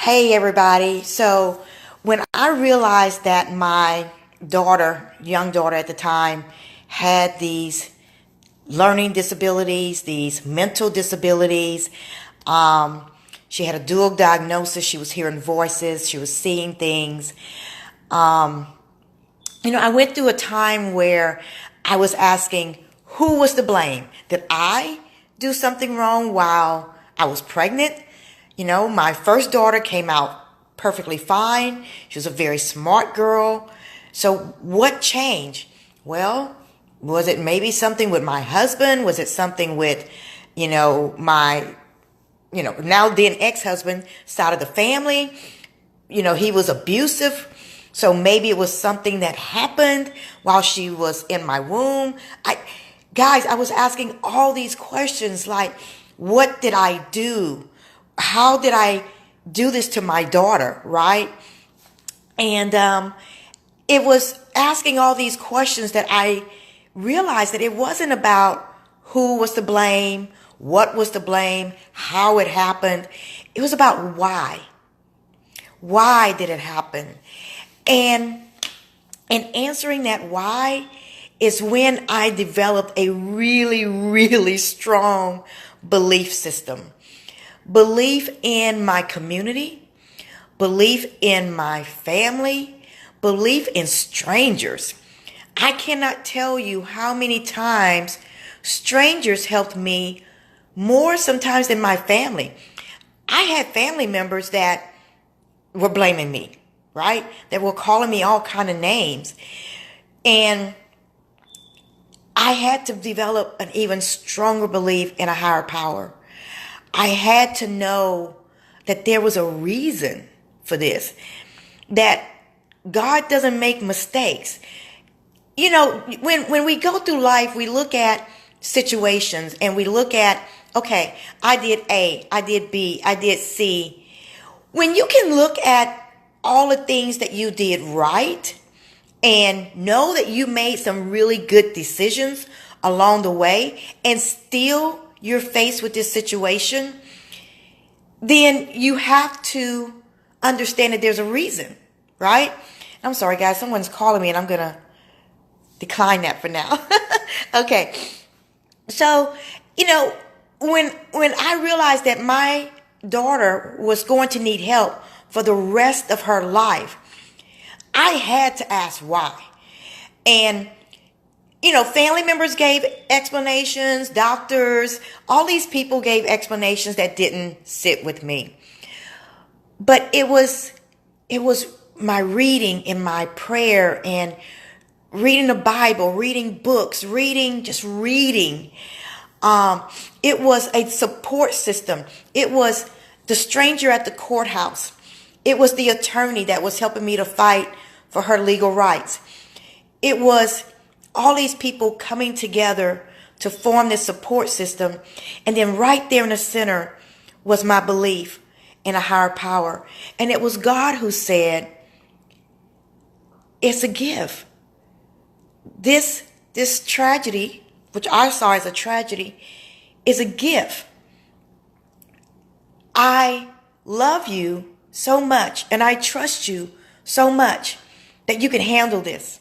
Hey everybody. So when I realized that my young daughter at the time, had these learning disabilities, these mental disabilities, she had a dual diagnosis. She was hearing voices. She was seeing things. Um, I went through a time where I was asking, who was to blame? Did I do something wrong while I was pregnant? My first daughter came out perfectly fine. She was a very smart girl. So what changed? Well, was it maybe something with my husband? Was it something with, my, now then ex-husband side of the family? He was abusive. So maybe it was something that happened while she was in my womb. I was asking all these questions like, what did I do? How did I do this to my daughter, right? And it was asking all these questions that I realized that it wasn't about who was to blame, what was to blame, how it happened. It was about why. Why did it happen? And answering that why is when I developed a really, really strong belief system. Belief in my community, belief in my family, belief in strangers. I cannot tell you how many times strangers helped me more sometimes than my family. I had family members that were blaming me, right? That were calling me all kind of names. And I had to develop an even stronger belief in a higher power. I had to know that there was a reason for this, that God doesn't make mistakes. When we go through life, we look at situations and we look at, okay, I did A, I did B, I did C. When you can look at all the things that you did right and know that you made some really good decisions along the way and still you're faced with this situation, then you have to understand that there's a reason, right? I'm sorry, guys. Someone's calling me and I'm going to decline that for now. Okay. So, when I realized that my daughter was going to need help for the rest of her life, I had to ask why. And family members gave explanations, doctors, all these people gave explanations that didn't sit with me. But it was my reading and my prayer and reading the Bible, reading books, just reading. It was a support system. It was the stranger at the courthouse. It was the attorney that was helping me to fight for her legal rights. It was all these people coming together to form this support system. And then right there in the center was my belief in a higher power. And it was God who said, it's a gift. This tragedy, which I saw as a tragedy, is a gift. I love you so much and I trust you so much that you can handle this.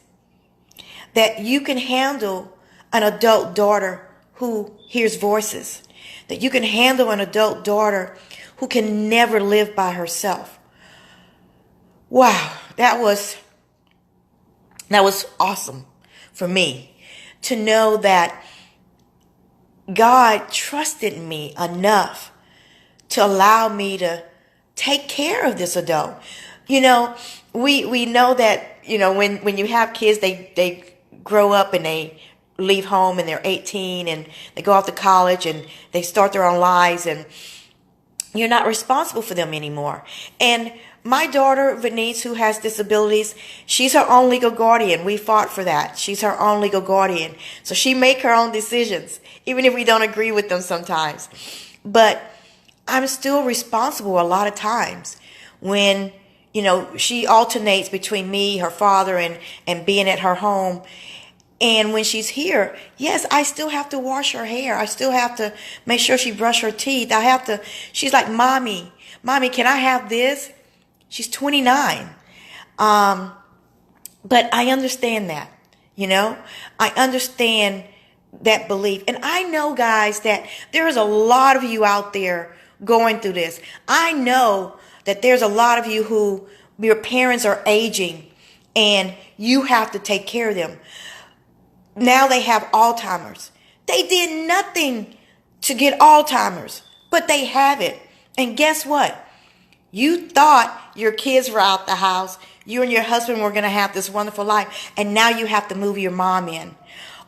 That you can handle an adult daughter who hears voices. That you can handle an adult daughter who can never live by herself. Wow, that was awesome for me to know that God trusted me enough to allow me to take care of this adult. We know that, when you have kids, they grow up and they leave home and they're 18 and they go off to college and they start their own lives and you're not responsible for them anymore. And my daughter, Venice, who has disabilities, she's her own legal guardian. We fought for that. She's her own legal guardian. So she make her own decisions, even if we don't agree with them sometimes. But I'm still responsible a lot of times when, she alternates between me, her father, and being at her home. And when she's here, yes, I still have to wash her hair. I still have to make sure she brush her teeth. She's like, Mommy, can I have this? She's 29. But I understand that, I understand that belief. And I know, guys, that there's a lot of you out there going through this. I know that there's a lot of you who your parents are aging and you have to take care of them. Now they have Alzheimer's. They did nothing to get Alzheimer's, but they have it. And guess what? You thought your kids were out the house. You and your husband were going to have this wonderful life. And now you have to move your mom in.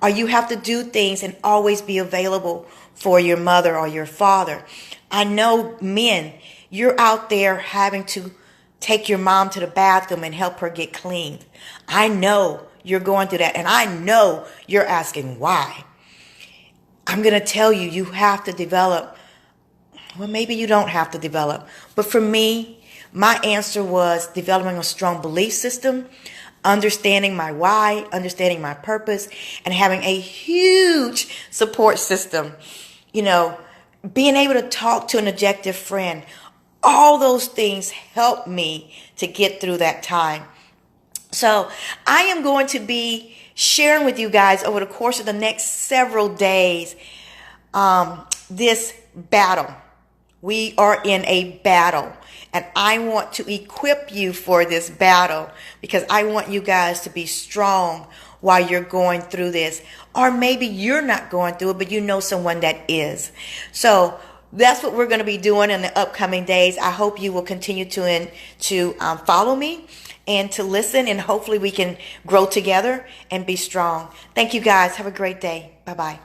Or you have to do things and always be available for your mother or your father. I know, men, you're out there having to take your mom to the bathroom and help her get cleaned. I know you're going through that. And I know you're asking why. I'm going to tell you, you have to develop. Well, maybe you don't have to develop. But for me, my answer was developing a strong belief system, understanding my why, understanding my purpose, and having a huge support system. Being able to talk to an objective friend. All those things helped me to get through that time. So I am going to be sharing with you guys over the course of the next several days this battle. We are in a battle, and I want to equip you for this battle because I want you guys to be strong while you're going through this. Or maybe you're not going through it, but you know someone that is. So that's what we're going to be doing in the upcoming days. I hope you will continue to follow me and to listen, and hopefully we can grow together and be strong. Thank you guys. Have a great day. Bye-bye.